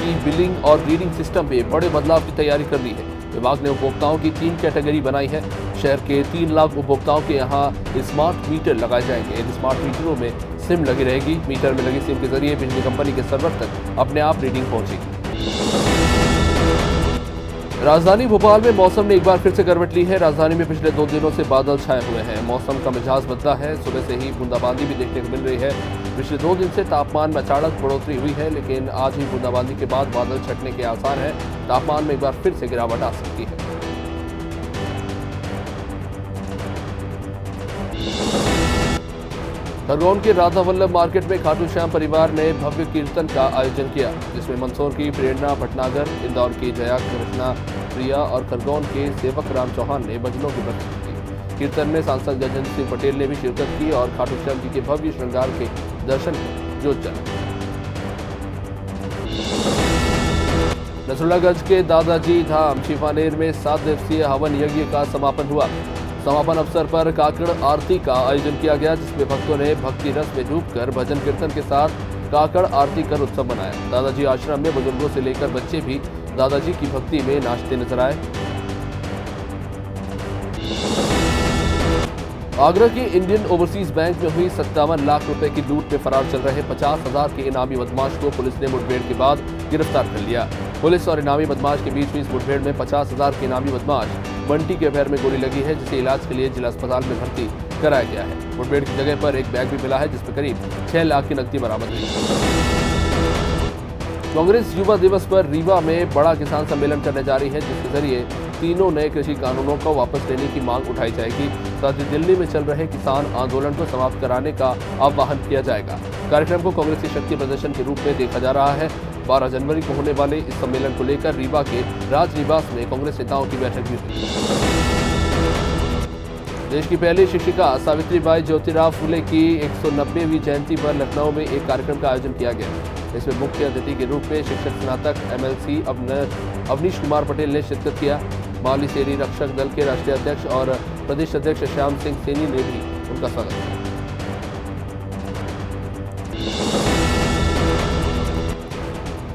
ई billing और reading system में बड़े बदलाव की तैयारी कर ली है। विभाग ने उपभोक्ताओं की 3 कैटेगरी बनाई है। शहर के 3 लाख उपभोक्ताओं के यहाँ स्मार्ट मीटर लगाए जाएंगे। इन स्मार्ट मीटरों में सिम लगी रहेगी। मीटर में लगी सिम के जरिए बिजली कंपनी के सर्वर तक अपने आप रीडिंग पहुंचेगी। राजधानी भोपाल में मौसम ने एक बार फिर से करवट ली है। राजधानी में पिछले 2 दिनों से बादल छाए हुए हैं। मौसम का मिजाज बदला है। सुबह से ही बूंदाबांदी भी देखने को मिल रही है। पिछले 2 दिन से तापमान में अचानक बढ़ोतरी हुई है, लेकिन आज ही बूंदाबांदी के बाद बादल छटने के आसार हैं। तापमान में एक बार फिर से गिरावट आ सकती है। खरगोन के राधा वल्लभ मार्केट में खाटू श्याम परिवार ने भव्य कीर्तन का आयोजन किया, जिसमें मंदसौर की प्रेरणा भटनागर, इंदौर की जया कृष्णा प्रिया और खरगोन के सेवक राम चौहान ने भजनों की प्रस्तुति की। कीर्तन में सांसद गजेंद्र सिंह पटेल ने भी शिरकत की और खाटू श्याम जी के भव्य श्रृंगार के दर्शन कर जोत जलाई। नसरुल्लागंज के दादाजी धाम शिवानेर में 7 दिवसीय हवन यज्ञ का समापन हुआ। समापन अवसर पर काकड़ आरती का आयोजन किया गया, जिसमें भक्तों ने भक्ति रस में डूबकर भजन कीर्तन के साथ काकड़ आरती कर उत्सव मनाया। दादाजी आश्रम में बुजुर्गों से लेकर बच्चे भी दादाजी की भक्ति में नाचते नजर आए। आगरा के इंडियन ओवरसीज बैंक में हुई 57 लाख रुपए की लूट में फरार चल रहे 50,000 के इनामी बदमाश को पुलिस ने मुठभेड़ के बाद गिरफ्तार कर लिया। पुलिस और इनामी बदमाश के बीच हुई इस मुठभेड़ में 50,000 के इनामी बदमाश बंटी के पैर में गोली लगी है, जिसे इलाज के लिए जिला अस्पताल में भर्ती कराया गया है। मुठभेड़ की जगह पर एक बैग भी मिला है, जिसमें करीब 6 लाख की नकदी बरामद हुई। कांग्रेस युवा दिवस पर रीवा में बड़ा किसान सम्मेलन करने जा रही है, जिसके जरिए तीनों नए कृषि कानूनों को वापस लेने की मांग उठाई जाएगी। साथ ही दिल्ली में चल रहे किसान आंदोलन को समाप्त कराने का आह्वान किया जाएगा। कार्यक्रम को कांग्रेस की शक्ति प्रदर्शन के रूप में देखा जा रहा है। 12 जनवरी को होने वाले इस सम्मेलन को लेकर रीवा के राजनिवास में कांग्रेस नेताओं की बैठक भी हुई। देश की पहली शिक्षिका सावित्रीबाई ज्योतिराव फुले की 190वीं जयंती पर लखनऊ में एक कार्यक्रम का आयोजन किया गया। इसमें मुख्य अतिथि के रूप में शिक्षक स्नातक MLC अवनीश कुमार पटेल ने शिरकत किया। माली सेरी रक्षक दल के राष्ट्रीय अध्यक्ष और प्रदेश अध्यक्ष श्याम सिंह सैनी ने भी उनका स्वागत किया।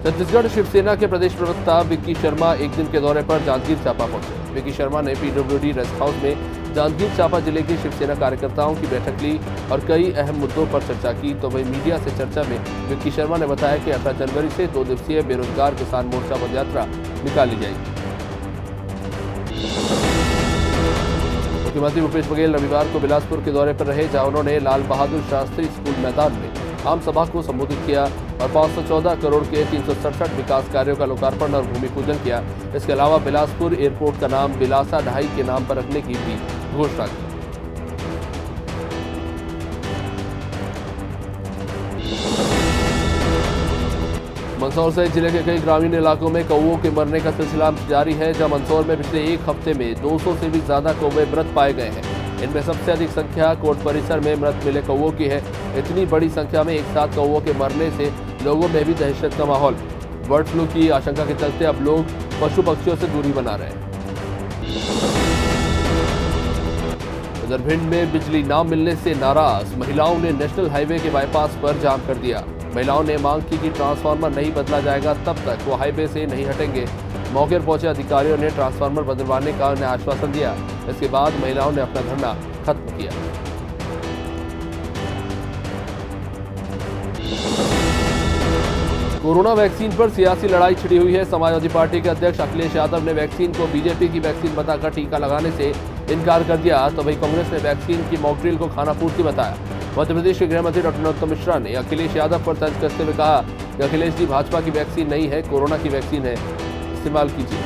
छत्तीसगढ़ शिवसेना के प्रदेश प्रवक्ता विक्की शर्मा एक दिन के दौरे पर जांजगीर चांपा पहुंचे। विक्की शर्मा ने PWD रेस्ट हाउस में जांजगीर चांपा जिले के शिवसेना कार्यकर्ताओं की बैठक ली और कई अहम मुद्दों पर चर्चा की। तो वही मीडिया से चर्चा में विक्की शर्मा ने बताया कि 18 जनवरी से 2 दिवसीय बेरोजगार किसान मोर्चा पदयात्रा निकाली जाएगी। मुख्यमंत्री भूपेश बघेल रविवार को बिलासपुर के दौरे पर रहे, जहां उन्होंने लाल बहादुर शास्त्री स्कूल मैदान में आम सभा को संबोधित किया और 514 करोड़ के 367 विकास कार्यों का लोकार्पण और भूमि पूजन किया। इसके अलावा बिलासपुर एयरपोर्ट का नाम बिलासा ढाई के नाम पर रखने की भी घोषणा की। मंदसौर सहित जिले के कई ग्रामीण इलाकों में कौवों के मरने का सिलसिला जारी है, जहां मंदसौर में पिछले एक हफ्ते में 200 से भी ज्यादा कौवे मृत पाए गए हैं। इनमें सबसे अधिक संख्या कोर्ट परिसर में मृत मिले कौवों की है। इतनी बड़ी संख्या में एक साथ कौवों के मरने से लोगों में भी दहशत का माहौल। बर्ड फ्लू की आशंका के चलते अब लोग पशु पक्षियों से दूरी बना रहे हैं। उधर भिंड में बिजली न मिलने से नाराज महिलाओं ने नेशनल हाईवे के बाईपास पर जाम कर दिया। महिलाओं ने मांग की कि ट्रांसफार्मर नहीं बदला जाएगा तब तक वो हाईवे से नहीं हटेंगे। मौके पर पहुंचे अधिकारियों ने ट्रांसफार्मर बदलवाने का उन्हें आश्वासन दिया। इसके बाद महिलाओं ने अपना धरना खत्म किया। कोरोना वैक्सीन पर सियासी लड़ाई छिड़ी हुई है। समाजवादी पार्टी के अध्यक्ष अखिलेश यादव ने वैक्सीन को बीजेपी की वैक्सीन बताकर टीका लगाने से इनकार कर दिया, तो वहीं कांग्रेस ने वैक्सीन की मॉकड्रिल को खानापूर्ति बताया। मध्य प्रदेश के गृह मंत्री डॉक्टर नरोत्तम मिश्रा ने अखिलेश यादव पर तंज कसते हुए कहा कि अखिलेश जी भाजपा की वैक्सीन नहीं है, कोरोना की वैक्सीन है, इस्तेमाल कीजिए।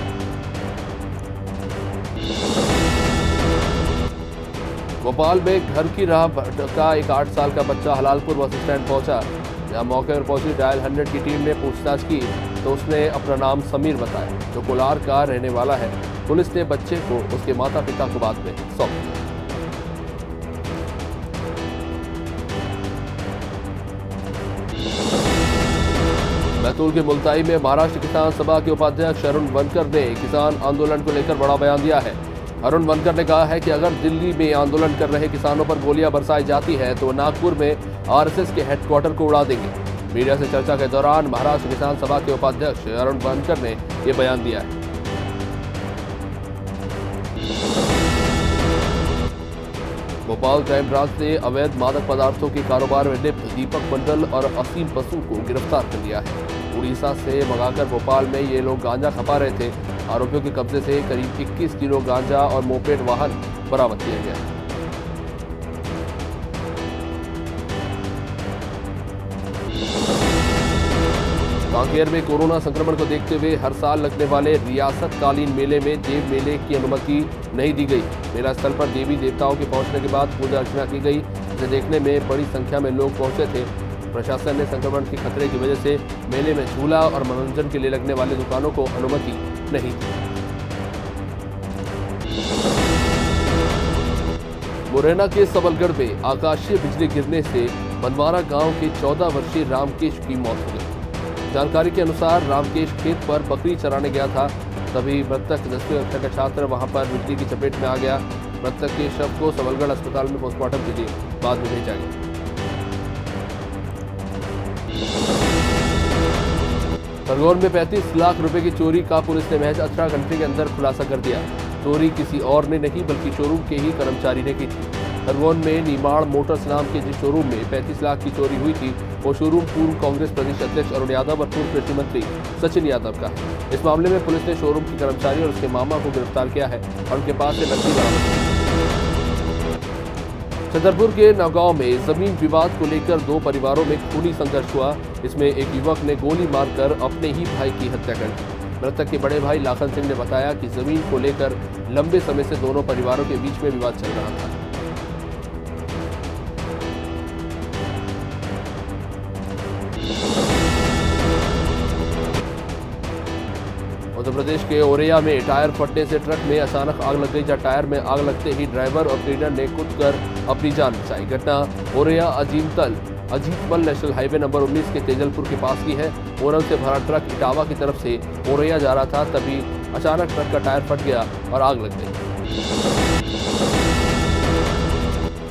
भोपाल में घर की राह भटका एक 8 साल का बच्चा हलालपुर बस स्टैंड पहुंचा। जहां मौके पर पहुंची डायल 100 की टीम ने पूछताछ की तो उसने अपना नाम समीर बताया, जो कोलार का रहने वाला है। पुलिस ने बच्चे को उसके माता पिता को बाद में सौंप दिया। बैतूल के मुल्ताई में महाराष्ट्र किसान सभा के उपाध्यक्ष अरुण वनकर ने किसान आंदोलन को लेकर बड़ा बयान दिया है। अरुण वनकर ने कहा है कि अगर दिल्ली में आंदोलन कर रहे किसानों पर गोलियां बरसाई जाती है तो नागपुर में आरएसएस के हेडक्वार्टर को उड़ा देंगे। मीडिया से चर्चा के दौरान महाराष्ट्र किसान सभा के उपाध्यक्ष अरुण बनकर ने यह बयान दिया है। भोपाल क्राइम ब्रांच ने अवैध मादक पदार्थों के कारोबार में लिप्त दीपक मंडल और असीम बसु को गिरफ्तार कर लिया है। उड़ीसा से मंगाकर भोपाल में ये लोग गांजा खपा रहे थे। आरोपियों के कब्जे से करीब 21 किलो गांजा और मोपेड वाहन बरामद किया गया है। कांकेर में कोरोना संक्रमण को देखते हुए हर साल लगने वाले रियासतकालीन मेले में देव मेले की अनुमति नहीं दी गई। मेला स्थल पर देवी देवताओं के पहुंचने के बाद पूजा अर्चना की गई, जिसे देखने में बड़ी संख्या में लोग पहुंचे थे। प्रशासन ने संक्रमण के खतरे की वजह से मेले में झूला और मनोरंजन के लिए लगने वाली दुकानों को अनुमति नहीं दी। मुरैना के सबलगढ़ में आकाशीय बिजली गिरने से बनवारा गांव के 14 वर्षीय रामकेश की मौत हो गई। जानकारी के अनुसार रामकेश खेत पर बकरी चराने गया था, तभी मृतक 10वीं कक्षा का छात्र वहां पर बिजली की चपेट में आ गया। मृतक के शव को सबलगढ़ अस्पताल में पोस्टमार्टम के लिए बाद में भेजा गया। खरगोन में 35 लाख रुपए की चोरी का पुलिस ने महज 18 घंटे के अंदर खुलासा कर दिया। चोरी किसी और ने नहीं बल्कि शोरूम के ही कर्मचारी ने की थी। खरगोन में निमाड़ मोटर्स नाम के जिस शोरूम में 35 लाख की चोरी हुई थी, वो शोरूम पूर्व कांग्रेस प्रदेश अध्यक्ष अरुण यादव और पूर्व कृषि मंत्री सचिन यादव का है। इस मामले में पुलिस ने शोरूम के कर्मचारी और उसके मामा को गिरफ्तार किया है और उनके पास से नकदी बरामद की। छतरपुर के नौगांव में जमीन विवाद को लेकर दो परिवारों में खूनी संघर्ष हुआ। इसमें एक युवक ने गोली मारकर अपने ही भाई की हत्या कर दी। मृतक के बड़े भाई लाखन सिंह ने बताया कि जमीन को लेकर लंबे समय से दोनों परिवारों के बीच में विवाद चल रहा था। उत्तर प्रदेश के औरैया में टायर फटने से ट्रक में अचानक आग लग गई, जहां टायर में आग लगते ही ड्राइवर और क्लीनर ने कूदकर अपनी जान बचाई। घटना Auraiya Ajitmal national highway number 19 के तेजलपुर के पास की है। ओरल से भरा ट्रक इटावा की तरफ से औरैया जा रहा था, तभी अचानक ट्रक का टायर फट गया और आग लग गई।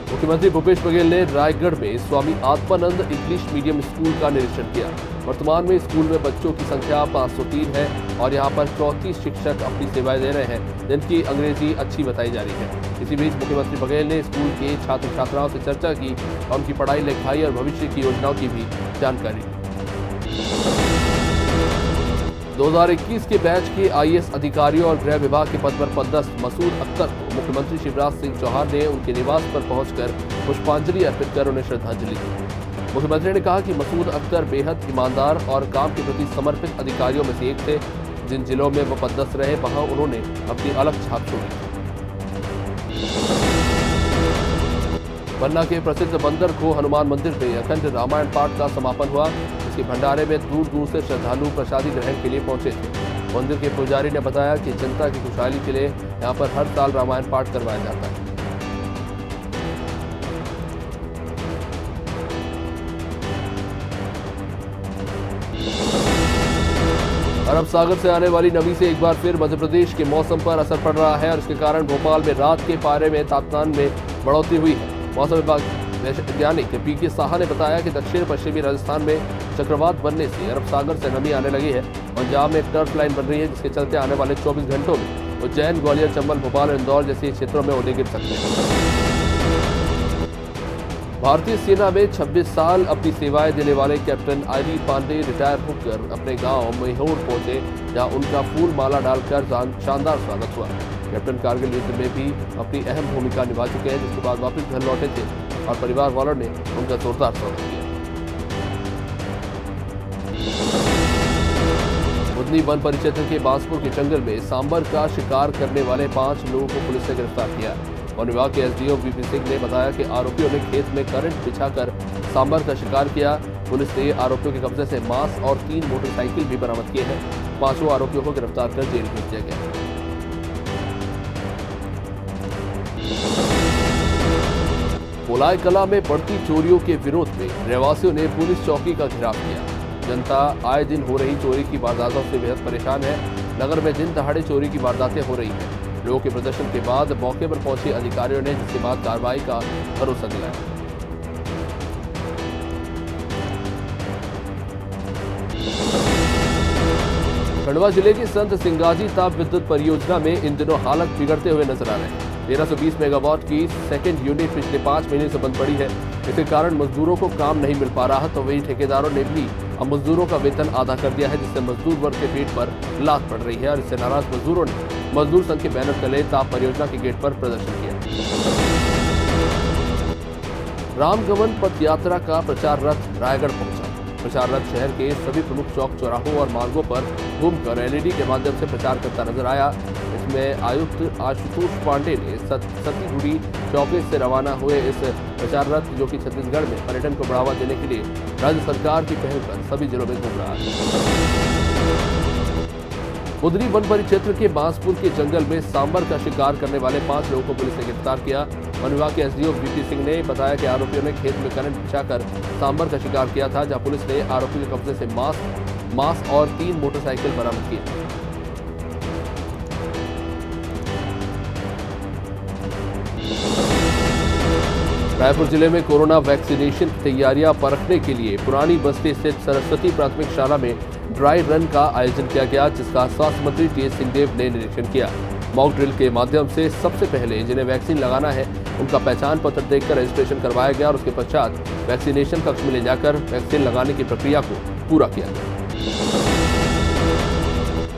मुख्यमंत्री भूपेश बघेल ने रायगढ़ में Swami Atmanand English medium school का निरीक्षण किया। वर्तमान में स्कूल में बच्चों की संख्या 503 है और यहां पर 34 शिक्षक अपनी सेवाएं दे रहे हैं, जिनकी अंग्रेजी अच्छी बताई जा रही है। इसी बीच मुख्यमंत्री बघेल ने स्कूल के छात्र छात्राओं से चर्चा की और उनकी पढ़ाई लिखाई और भविष्य की योजनाओं की भी जानकारी दी। 2021 के बैच के आईएएस अधिकारियों और गृह विभाग के पद पर पदस्थ मसूद अख्तर को मुख्यमंत्री शिवराज सिंह चौहान ने उनके निवास पर पहुंचकर पुष्पांजलि अर्पित कर उन्हें श्रद्धांजलि दी। मुख्यमंत्री ने कहा कि मसूद अख्तर बेहद ईमानदार और काम के प्रति समर्पित अधिकारियों में से एक थे। जिन जिलों में वो पदस्थ रहे वहां उन्होंने अपनी अलग छाप छोड़ी। पन्ना के प्रसिद्ध बंदर को हनुमान मंदिर में अखंड रामायण पाठ का समापन हुआ। इसके भंडारे में दूर दूर से श्रद्धालु प्रसादी ग्रहण के लिए पहुंचे थे। मंदिर के पुजारी ने बताया कि जनता की खुशहाली के लिए यहां पर हर साल रामायण पाठ करवाया जाता है। अरब सागर से आने वाली नमी से एक बार फिर मध्य प्रदेश के मौसम पर असर पड़ रहा है और इसके कारण भोपाल में रात के पारे में तापमान में बढ़ोतरी हुई है। मौसम विभाग वैज्ञानिक पीके साहा ने बताया कि दक्षिण पश्चिमी राजस्थान में चक्रवात बनने से अरब सागर से नमी आने लगी है। पंजाब में एक टर्फ लाइन बन रही है, जिसके चलते आने वाले 24 घंटों में उज्जैन, ग्वालियर, चंबल, भोपाल और इंदौर जैसे क्षेत्रों में ओले गिर सकते हैं। भारतीय सेना में 26 साल अपनी सेवाएं देने वाले कैप्टन आईरी पांडे रिटायर होकर अपने गांव मैहौर पहुंचे, जहां उनका फूल माला डालकर शानदार स्वागत हुआ। कैप्टन कारगिल युद्ध में भी अपनी अहम भूमिका निभा चुके हैं, जिसके बाद वापस घर लौटे थे और परिवार वालों ने उनका जोरदार स्वागत किया। बुधनी वन परिक्षेत्र के बांसपुर के जंगल में सांबर का शिकार करने वाले 5 लोगों को पुलिस ने गिरफ्तार किया। वन विभाग के एसडीओ वीपी सिंह ने बताया कि आरोपियों ने खेत में करंट बिछाकर सांबर का शिकार किया। पुलिस ने आरोपियों के कब्जे से मांस और 3 मोटरसाइकिल भी बरामद किए हैं। 5 आरोपियों को गिरफ्तार कर जेल भेज दिया गया। पोलाई कला में बढ़ती चोरियों के विरोध में रहवासियों ने पुलिस चौकी का घेराव किया। जनता आए दिन हो रही चोरी की वारदातों से बेहद परेशान है। नगर में दिन दहाड़े चोरी की वारदातें हो रही हैं। लोगों के प्रदर्शन के बाद मौके पर पहुंचे अधिकारियों ने जिसके बाद कार्रवाई का भरोसा दिलाया। खंडवा जिले की संत सिंगाजी ताप विद्युत परियोजना में इन दिनों हालत बिगड़ते हुए नजर आ रहे हैं। 1320 मेगावाट की सेकेंड यूनिट पिछले 5 महीने से बंद पड़ी है। इसके कारण मजदूरों को काम नहीं मिल पा रहा, तो वहीं ठेकेदारों ने भी अब मजदूरों का वेतन आधा कर दिया है, जिससे मजदूर वर्ग के पेट पर लात पड़ रही है। और इससे नाराज मजदूरों ने मजदूर संघ के बैनर तले ताप परियोजना के गेट पर प्रदर्शन किया। रामगमन पथ यात्रा का प्रचार रथ रायगढ़ पहुंचा। प्रचार रथ शहर के सभी प्रमुख चौक चौराहों और मार्गों पर घूमकर एलईडी के माध्यम से प्रचार करता नजर आया। इसमें आयुक्त आशुतोष पांडे ने सतीगुड़ी चौके से रवाना हुए इस प्रचार रथ, जो कि छत्तीसगढ़ में पर्यटन को बढ़ावा देने के लिए राज्य सरकार की पहल पर सभी जिलों में घूम रहा है। बुदरी वन परिक्षेत्र के बांसपुर के जंगल में सांबर का शिकार करने वाले 5 लोगों को पुलिस ने गिरफ्तार किया। वन विभाग के एसडीओ बीपी सिंह ने बताया कि आरोपियों ने खेत में करंट बिछाकर सांबर का शिकार किया था, जहां पुलिस ने आरोपी के कब्जे से मांस और 3 मोटरसाइकिल बरामद किए। रायपुर जिले में कोरोना वैक्सीनेशन की तैयारियां परखने के लिए पुरानी बस्ती स्थित सरस्वती प्राथमिक शाला में ड्राई रन का आयोजन किया गया, जिसका स्वास्थ्य मंत्री टी.एस. सिंहदेव ने निरीक्षण किया। मॉक ड्रिल के माध्यम से सबसे पहले जिन्हें वैक्सीन लगाना है उनका पहचान पत्र देखकर रजिस्ट्रेशन करवाया गया और उसके पश्चात वैक्सीनेशन कक्ष में ले जाकर वैक्सीन लगाने की प्रक्रिया को पूरा किया गया।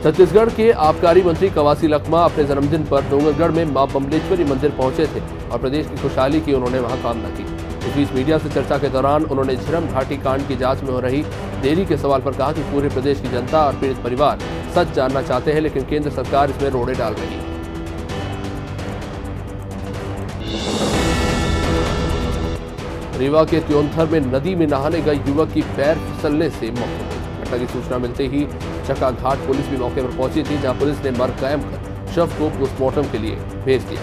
छत्तीसगढ़ के आबकारी मंत्री कवासी लखमा अपने जन्मदिन पर डोंगरगढ़ में मां बम्लेश्वरी मंदिर पहुंचे थे और प्रदेश की खुशहाली की उन्होंने वहां कामना की। इस बीच मीडिया से चर्चा के दौरान उन्होंने झीरम घाटी कांड की जांच में हो रही देरी के सवाल पर कहा कि पूरे प्रदेश की जनता और पीड़ित परिवार सच जानना चाहते हैं, लेकिन केंद्र सरकार इसमें रोड़े डाल रही है। रीवा के त्योंथर में नदी में नहाने गए युवक की पैर फिसलने से मौत हो गई। घटना की सूचना मिलते ही चक्का घाट पुलिस भी मौके पर पहुंची थी, जहां पुलिस ने मर कायम कर शव को पोस्टमार्टम के लिए भेज दिया।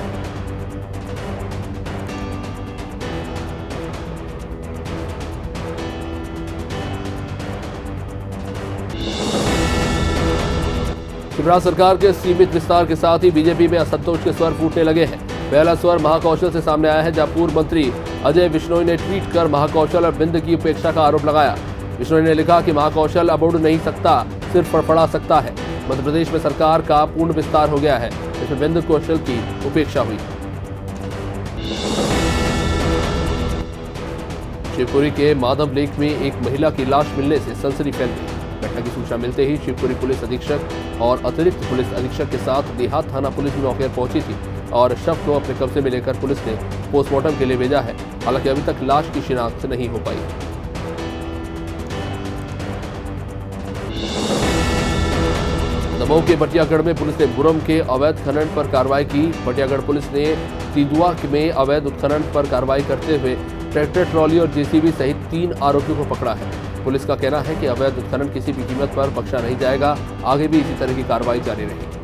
शिवराज सरकार के सीमित विस्तार के साथ ही बीजेपी में असंतोष के स्वर फूटने लगे हैं। पहला स्वर महाकौशल से सामने आया है, जहां पूर्व मंत्री अजय विश्नोई ने ट्वीट कर महाकौशल और बिंद की उपेक्षा का आरोप लगाया। विश्नोई ने लिखा कि महाकौशल अब उड़ नहीं सकता, सिर्फ फड़फड़ा सकता है। मध्य प्रदेश में सरकार का पूर्ण विस्तार हो गया है, इसमें बिंद कौशल की उपेक्षा हुई। शिवपुरी के माधव लेक में एक महिला की लाश मिलने से सनसनी फैल गई। घटना की सूचना मिलते ही शिवपुरी पुलिस अधीक्षक और अतिरिक्त पुलिस अधीक्षक के साथ देहात थाना पुलिस भी मौके पर पहुंची थी और शव को अपने कब्जे में लेकर पुलिस ने पोस्टमार्टम के लिए भेजा है। हालांकि अभी तक लाश की शिनाख्त नहीं हो पाई। दमोह के बटियागढ़ में पुलिस ने बुरम के अवैध खनन पर कार्रवाई की। बटियागढ़ पुलिस ने तिदुआ में अवैध उत्खनन पर कार्रवाई करते हुए ट्रैक्टर, ट्रॉली और जेसीबी सहित 3 आरोपियों को पकड़ा है। पुलिस का कहना है कि अवैध उत्खनन किसी भी कीमत पर बख्शा नहीं जाएगा, आगे भी इसी तरह की कार्रवाई जारी रहेगी।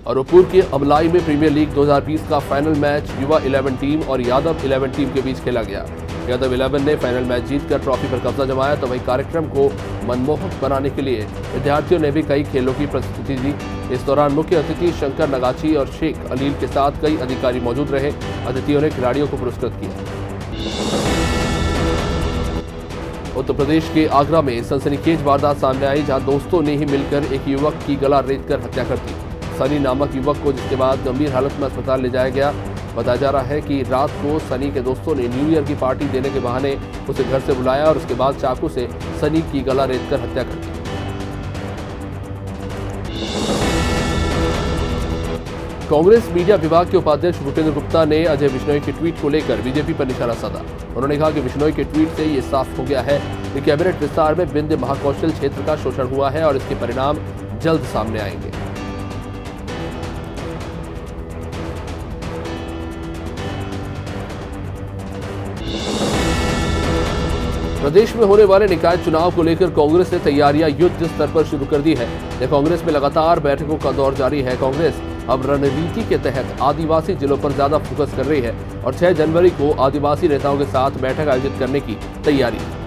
और रूपपुर के अमलाई में प्रीमियर लीग 2020 का फाइनल मैच युवा 11 टीम और यादव 11 टीम के बीच खेला गया। यादव 11 ने फाइनल मैच जीतकर ट्रॉफी पर कब्जा जमाया, तो वही कार्यक्रम को मनमोहक बनाने के लिए विद्यार्थियों ने भी कई खेलों की प्रस्तुति दी। इस दौरान मुख्य अतिथि शंकर नगाची और शेख अलील के साथ कई अधिकारी मौजूद रहे। अतिथियों ने खिलाड़ियों को पुरस्कृत किया। उत्तर प्रदेश के आगरा में सनसनीखेज वारदात सामने आई, जहां दोस्तों ने ही मिलकर एक युवक की गला रेतकर हत्या कर दी। सनी नामक युवक को जिसके बाद गंभीर हालत में अस्पताल ले जाया गया। बताया जा रहा है कि रात को सनी के दोस्तों ने न्यू ईयर की पार्टी देने के बहाने उसे घर से बुलाया और उसके बाद चाकू से सनी की गला रेतकर हत्या कर दी। कांग्रेस मीडिया विभाग के उपाध्यक्ष भूपेंद्र गुप्ता ने अजय विश्नोई के ट्वीट को लेकर बीजेपी पर निशाना साधा। उन्होंने कहा कि विश्नोई के ट्वीट से ये साफ हो गया है कि कैबिनेट विस्तार में विंध्य महाकौशल क्षेत्र का शोषण हुआ है और इसके परिणाम जल्द सामने आएंगे। प्रदेश में होने वाले निकाय चुनाव को लेकर कांग्रेस ने तैयारियां युद्ध स्तर पर शुरू कर दी है। कांग्रेस में लगातार बैठकों का दौर जारी है। कांग्रेस अब रणनीति के तहत आदिवासी जिलों पर ज्यादा फोकस कर रही है और 6 जनवरी को आदिवासी नेताओं के साथ बैठक आयोजित करने की तैयारी है।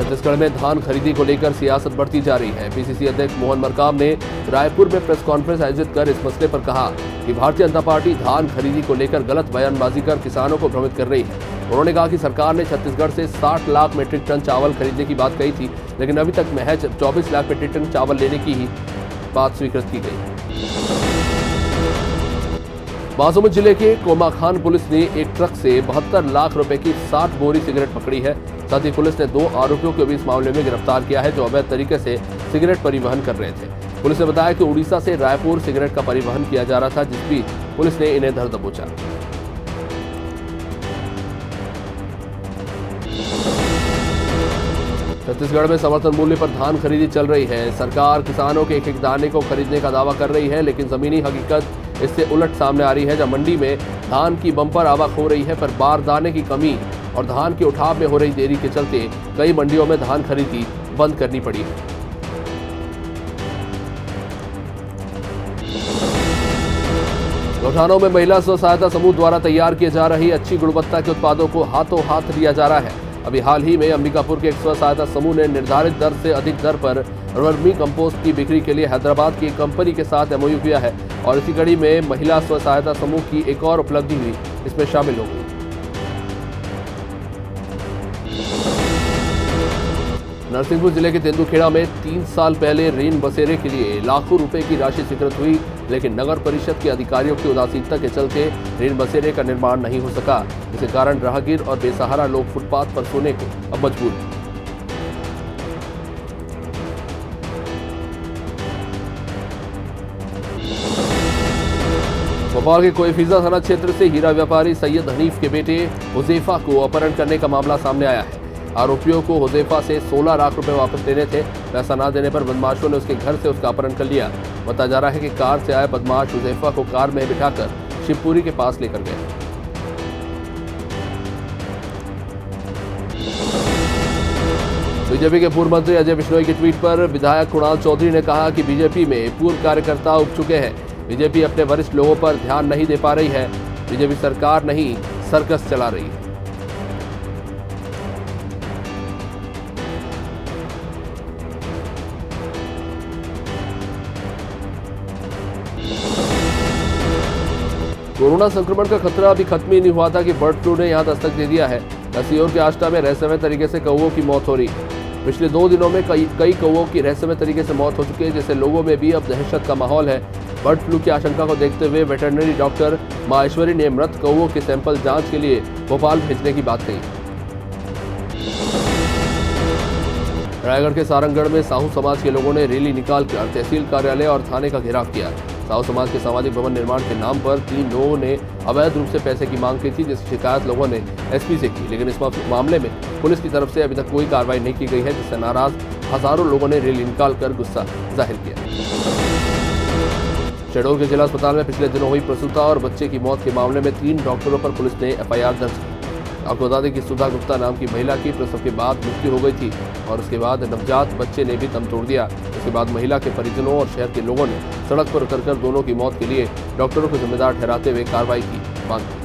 छत्तीसगढ़ में धान खरीदी को लेकर सियासत बढ़ती जा रही है। पीसीसी अध्यक्ष मोहन मरकाम ने रायपुर में प्रेस कॉन्फ्रेंस आयोजित कर इस मसले पर कहा कि भारतीय जनता पार्टी धान खरीदी को लेकर गलत बयानबाजी कर किसानों को भ्रमित कर रही है। उन्होंने कहा कि सरकार ने छत्तीसगढ़ से 60 लाख मीट्रिक टन चावल खरीदने की बात कही थी, लेकिन अभी तक महज 24 लाख मीट्रिक टन चावल लेने की ही बात स्वीकृत की गई। महासमुंद जिले के कोमाखान पुलिस ने एक ट्रक से 72 लाख रुपए की 60 बोरी सिगरेट पकड़ी है। साथ ही पुलिस ने 2 आरोपियों को भी इस मामले में गिरफ्तार किया है, जो अवैध तरीके से सिगरेट परिवहन कर रहे थे। पुलिस ने बताया कि उड़ीसा से रायपुर सिगरेट का परिवहन किया जा रहा था, जिस बीच पुलिस ने इन्हें धर दबोचा। छत्तीसगढ़ में समर्थन मूल्य पर धान खरीदी चल रही है। सरकार किसानों के एक एक दाने को खरीदने का दावा कर रही है, लेकिन जमीनी हकीकत इससे उलट सामने आ रही है। जब मंडी में धान की बम्पर आवक हो रही है, पर बारदाने की कमी और धान के उठाव में हो रही देरी के चलते कई मंडियों में धान खरीदी बंद करनी पड़ी है। गौठानों में महिला स्व सहायता समूह द्वारा तैयार किए जा रही अच्छी गुणवत्ता के उत्पादों को हाथों हाथ लिया जा रहा है। अभी हाल ही में अंबिकापुर के एक स्व सहायता समूह ने निर्धारित दर से अधिक दर पर वर्मी कंपोस्ट की बिक्री के लिए हैदराबाद की एक कंपनी के साथ एमओयू किया है और इसी कड़ी में महिला स्व सहायता समूह की एक और उपलब्धि भी इसमें शामिल हो गई। नरसिंहपुर जिले के तेंदुखेड़ा में 3 साल पहले रेन बसेरे के लिए लाखों रुपए की राशि स्वीकृत हुई, लेकिन नगर परिषद के अधिकारियों की उदासीनता के चलते रेन बसेरे का निर्माण नहीं हो सका, जिसके कारण राहगीर और बेसहारा लोग फुटपाथ पर सोने को अब मजबूर हैं। भोपाल के कोईफिजा थाना क्षेत्र से हीरा व्यापारी सैयद हनीफ के बेटे हुजैफा को अपहरण करने का मामला सामने आया है। आरोपियों को हुजैफा से 16 लाख रुपए वापस लेने थे। पैसा न देने पर बदमाशों ने उसके घर से उसका अपहरण कर लिया। बताया जा रहा है कि कार से आए बदमाश हुजैफा को कार में बिठाकर शिवपुरी के पास लेकर गए। बीजेपी के पूर्व मंत्री अजय बिश्नोई के ट्वीट पर विधायक कुणाल चौधरी ने कहा कि बीजेपी में पूर्व कार्यकर्ता उग चुके हैं। बीजेपी अपने वरिष्ठ लोगों पर ध्यान नहीं दे पा रही है। बीजेपी सरकार नहीं, सर्कस चला रही है। कोरोना संक्रमण का खतरा अभी खत्म ही नहीं हुआ था कि बर्ड फ्लू ने यहां दस्तक दे दिया है। सीहोर के आष्टा में रहस्यमय तरीके से कौवों की मौत हो रही है। पिछले 2 दिनों में कई कौवों की रहस्यमय तरीके से मौत हो चुकी है, जिससे लोगों में भी अब दहशत का माहौल है। बर्ड फ्लू की आशंका को देखते हुए वेटरनरी डॉक्टर माहेश्वरी ने मृत कौवों के सैंपल जांच के लिए भोपाल भेजने की बात कही। रायगढ़ के सारंगगढ़ में साहू समाज के लोगों ने रैली निकालकर तहसील कार्यालय और थाने का घेराव किया। साहू समाज के सामाजिक भवन निर्माण के नाम पर 3 लोगों ने अवैध रूप से पैसे की मांग की थी, जिसकी शिकायत लोगों ने एसपी से की, लेकिन इस मामले में पुलिस की तरफ से अभी तक कोई कार्रवाई नहीं की गई है, जिससे नाराज हजारों लोगों ने रैली निकालकर गुस्सा जाहिर किया। शहडोल के जिला अस्पताल में पिछले दिनों हुई प्रसूता और बच्चे की मौत के मामले में 3 डॉक्टरों पर पुलिस ने एफआईआर दर्ज की। आपको बता दें कि सुधा गुप्ता नाम की महिला की प्रसव के बाद मृत्यु हो गई थी और उसके बाद नवजात बच्चे ने भी दम तोड़ दिया। उसके बाद महिला के परिजनों और शहर के लोगों ने सड़क पर उतरकर दोनों की मौत के लिए डॉक्टरों को जिम्मेदार ठहराते हुए कार्रवाई की मांग की।